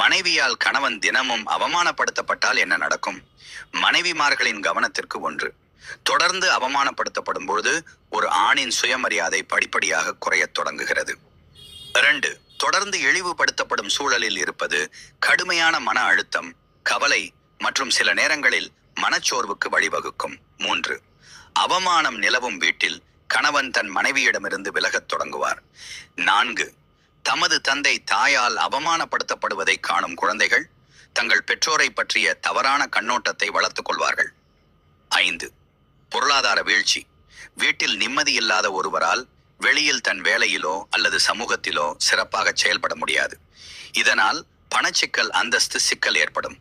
மனைவியால் கணவன் தினமும் அவமானப்படுத்தப்பட்டால் என்ன நடக்கும்? மனைவிமார்களின் கவனத்திற்கு ஒன்று. தொடர்ந்து அவமானப்படுத்தப்படும் பொழுது ஒரு ஆணின் சுயமரியாதை படிப்படியாக குறையத் தொடங்குகிறது. 2. தொடர்ந்து இழிவுபடுத்தப்படும் சூழலில் இருப்பது கடுமையான மன அழுத்தம், கவலை மற்றும் சில நேரங்களில் மனச்சோர்வுக்கு வழிவகுக்கும். 3. அவமானம் நிலவும் வீட்டில் கணவன் தன் மனைவியிடமிருந்து விலகத் தொடங்குவார். 4. தமது தந்தை தாயால் அவமானப்படுத்தப்படுவதை காணும் குழந்தைகள் தங்கள் பெற்றோரை பற்றிய தவறான கண்ணோட்டத்தை வளர்த்துக் கொள்வார்கள். 5. பொருளாதார வீழ்ச்சி. வீட்டில் நிம்மதியில்லாத ஒருவரால் வெளியில் தன் வேலையிலோ அல்லது சமூகத்திலோ சிறப்பாக செயல்பட முடியாது. இதனால் பணச்சிக்கல், அந்தஸ்து சிக்கல் ஏற்படும்.